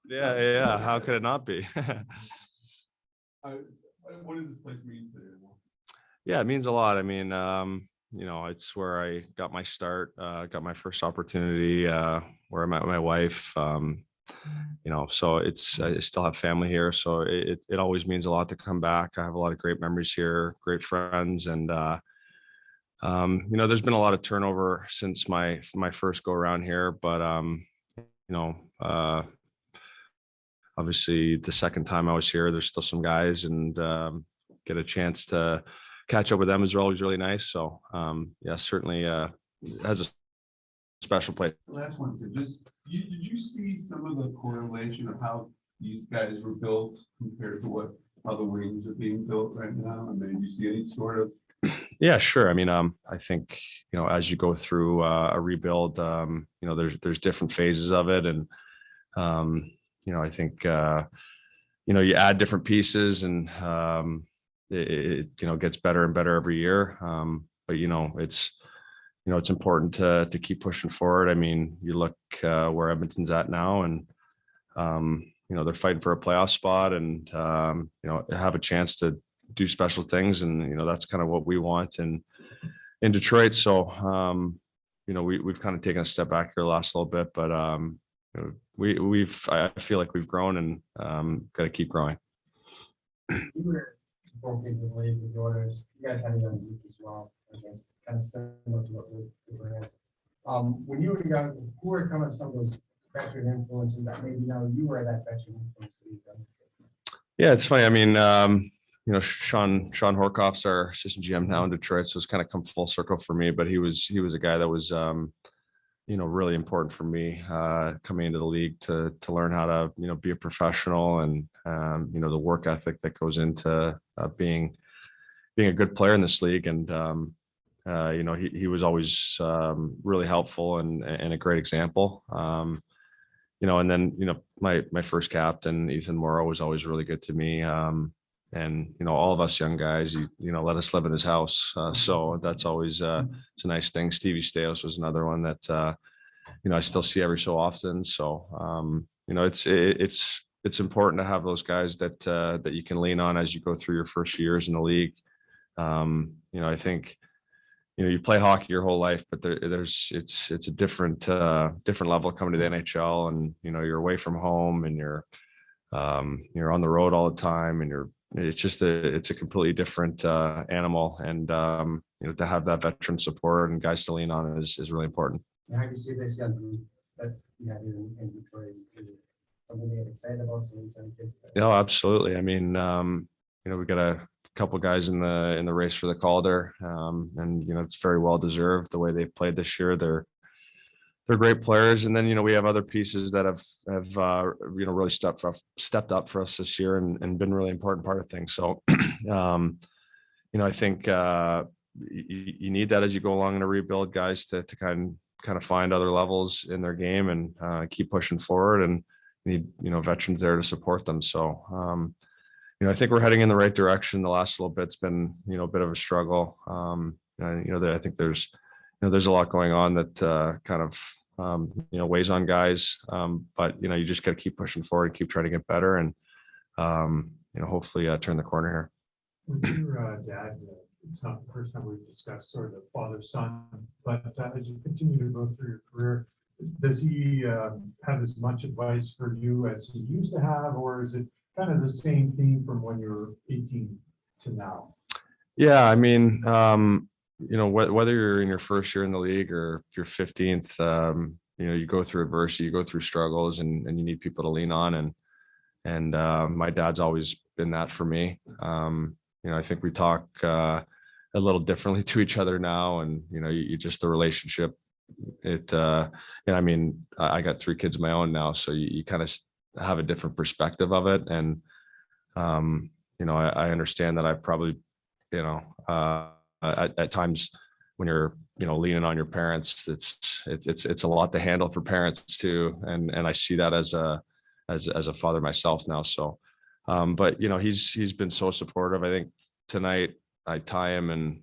Yeah. How could it not be? Uh, what does this place mean to you? Yeah, it means a lot. I mean, it's where I got my start, got my first opportunity, where I met my wife. So I still have family here, so it always means a lot to come back. I have a lot of great memories here, great friends, and there's been a lot of turnover since my first go around here, but you know, uh, obviously the second time I was here, there's still some guys, and get a chance to catch up with them is always really nice. So yeah, certainly has a special place. The last one, so did you see some of the correlation of how these guys were built compared to what other wings are being built right now? I mean, do you see any sort of? Yeah, sure. I mean, I think, as you go through a rebuild, there's different phases of it. And, I think, you add different pieces, and it gets better and better every year. But, it's important to keep pushing forward. I mean, you look where Edmonton's at now, and, they're fighting for a playoff spot, and, have a chance to do special things. And, that's kind of what we want in Detroit. So, we've kind of taken a step back here the last little bit, but I feel like we've grown, and got to keep growing. You were both in the league with daughters. You guys had a young youth as well, I guess, kind of similar to what we were at. When you were young, who were kind of some of those veteran influences that maybe now you were that veteran influence? Yeah, it's funny. I mean, Sean Horkoff's our assistant GM now in Detroit, so it's kind of come full circle for me. But he was a guy that was really important for me coming into the league to learn how to be a professional, and the work ethic that goes into being a good player in this league. And he was always really helpful and a great example. And then my first captain, Ethan Morrow, was always really good to me. And all of us young guys, let us live in his house. So that's always it's a nice thing. Stevie Steos was another one that I still see every so often. So it's important to have those guys that you can lean on as you go through your first years in the league. I think you play hockey your whole life, but it's a different level coming to the NHL, and you're away from home, and you're on the road all the time, and it's a completely different animal. And to have that veteran support and guys to lean on is really important. How do you see this young group that you have in Detroit? Is it something you're excited about? No, absolutely. I mean, we got a couple guys in the race for the Calder, and it's very well deserved the way they've played this year. They're great players. And then we have other pieces that have really stepped up for us this year, and been really important part of things. So I think you need that as you go along in a rebuild, guys to kind of find other levels in their game, and keep pushing forward, and need veterans there to support them. So I think we're heading in the right direction. The last little bit's been a bit of a struggle. I think there's a lot going on that kind of weighs on guys, but you just got to keep pushing forward and keep trying to get better, and hopefully turn the corner here. With your dad, it's not the first time we've discussed sort of the father-son, but as you continue to go through your career, does he have as much advice for you as he used to have, or is it kind of the same theme from when you were 18 to now? Yeah, I mean, whether you're in your first year in the league or if you're 15th, you go through adversity, you go through struggles, and you need people to lean on. And my dad's always been that for me. I think we talk a little differently to each other now, and you just the relationship. I mean, I got 3 kids of my own now, so you kind of have a different perspective of it. And I understand that I probably at times when you're leaning on your parents, it's a lot to handle for parents too, and I see that as a father myself now. So but he's been so supportive. I think tonight I tie him in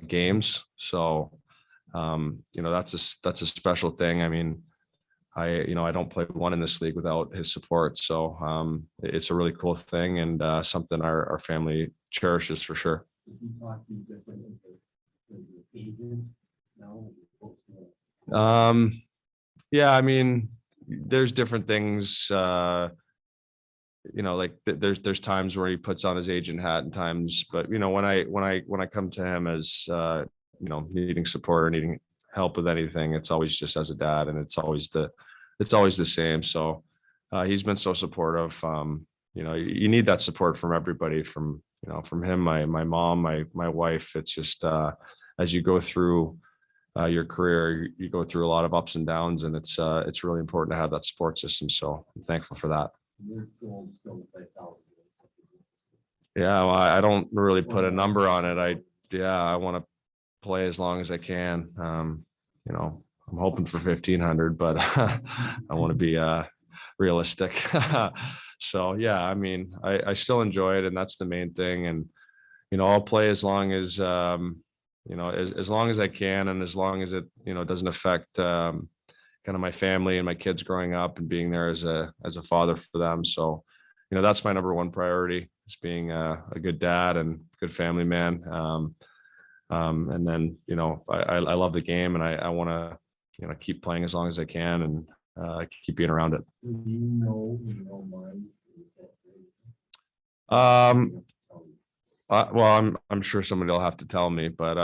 games, so that's a special thing. I mean, I don't play one in this league without his support. So it's a really cool thing, and something our family cherishes for sure. Is he talking different as an agent now? Yeah, I mean, there's different things, like there's times where he puts on his agent hat and times, but when I come to him as needing support or needing help with anything, it's always just as a dad, and it's always the same. So he's been so supportive. You need that support from everybody, from him, my mom, my wife. It's just as you go through your career, you go through a lot of ups and downs, and it's really important to have that support system. So I'm thankful for that. Yeah, well, I don't really put a number on it. I want to play as long as I can. I'm hoping for 1,500, but I want to be realistic. So yeah, I mean, I still enjoy it, and that's the main thing. And I'll play as long as as long as I can, and as long as it doesn't affect kind of my family and my kids growing up and being there as a father for them. So that's my number one priority, is being a good dad and good family man. And then I love the game, and I want to keep playing as long as I can, and keep being around it. Well, I'm sure somebody will have to tell me, but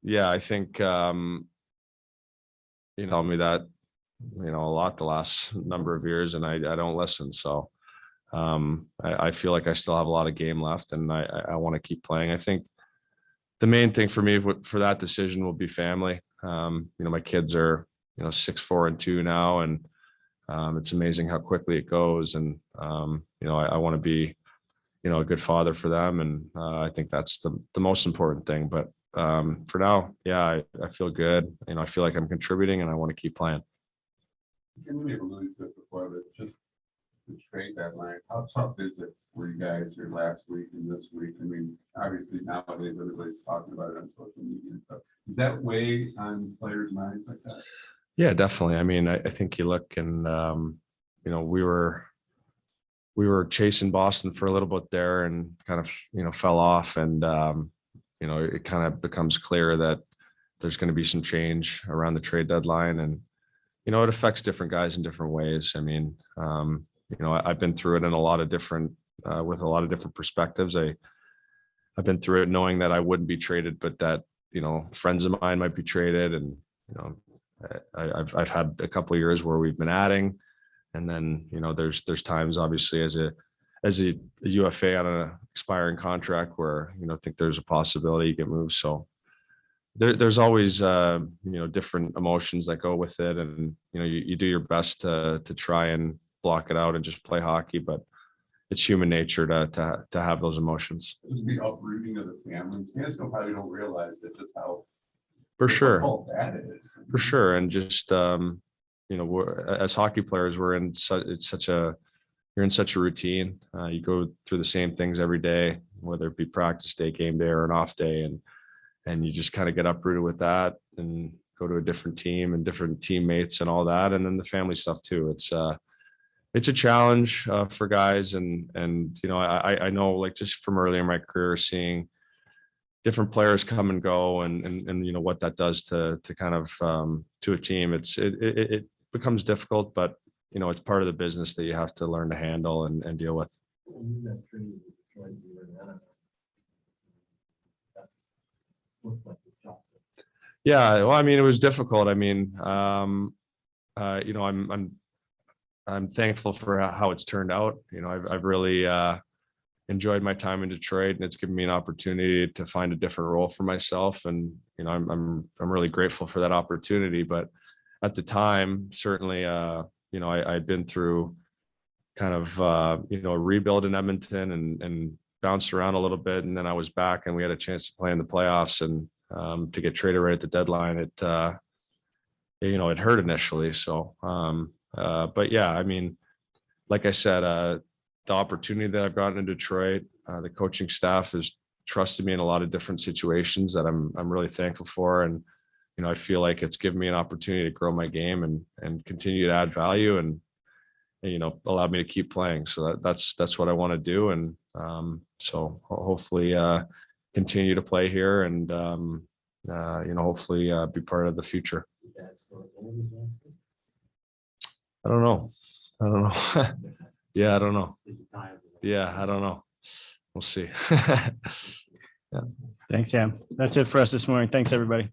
yeah, I think tell me that a lot the last number of years, and I don't listen. So I feel like I still have a lot of game left, and I want to keep playing. I think the main thing for me for that decision will be family. My kids are 6, 4, and 2 now, and it's amazing how quickly it goes. And I want to be a good father for them, and I think that's the most important thing. But for now, yeah, I feel good. I feel like I'm contributing, and I want to keep playing. Can we have a really quick before, but just the trade deadline, how tough is it for you guys here last week and this week? I mean, obviously nowadays everybody's talking about it on social media and stuff. Is that weigh on players' minds like that? Yeah, definitely. I mean, I think you look, and we were chasing Boston for a little bit there, and kind of fell off, and it kind of becomes clear that there's going to be some change around the trade deadline, and it affects different guys in different ways. I mean, I've been through it in a lot of different with a lot of different perspectives. I've been through it knowing that I wouldn't be traded, but that friends of mine might be traded, and I've had a couple of years where we've been adding. And then, there's times, obviously, as a UFA on an expiring contract where, I think there's a possibility you get moved. So there's always, different emotions that go with it. And, you do your best to try and block it out and just play hockey, but it's human nature to have those emotions. Just the uprooting of the families. You guys probably don't realize that just how For sure. difficult that is. For sure. And just, as hockey players, you're in such a routine. You go through the same things every day, whether it be practice day, game day, or an off day. And you just kind of get uprooted with that and go to a different team and different teammates and all that. And then the family stuff too. It's a challenge for guys. And I know, like, just from earlier in my career, seeing different players come and go, and what that does to kind of to a team. It becomes difficult, but it's part of the business that you have to learn to handle and deal with. Yeah, well, I mean, it was difficult. I mean, I'm thankful for how it's turned out. I've really enjoyed my time in Detroit, and it's given me an opportunity to find a different role for myself. And I'm really grateful for that opportunity. But at the time, certainly, I'd been through kind of a rebuild in Edmonton, and bounced around a little bit, and then I was back, and we had a chance to play in the playoffs, and to get traded right at the deadline, it hurt initially. So, but yeah, I mean, like I said, the opportunity that I've gotten in Detroit, the coaching staff has trusted me in a lot of different situations that I'm really thankful for. And I feel like it's given me an opportunity to grow my game and continue to add value and allowed me to keep playing. So that's what I want to do. And so hopefully continue to play here and hopefully be part of the future. I don't know. Yeah, I don't know. Yeah, I don't know. We'll see. Thanks, Sam. That's it for us this morning. Thanks, everybody.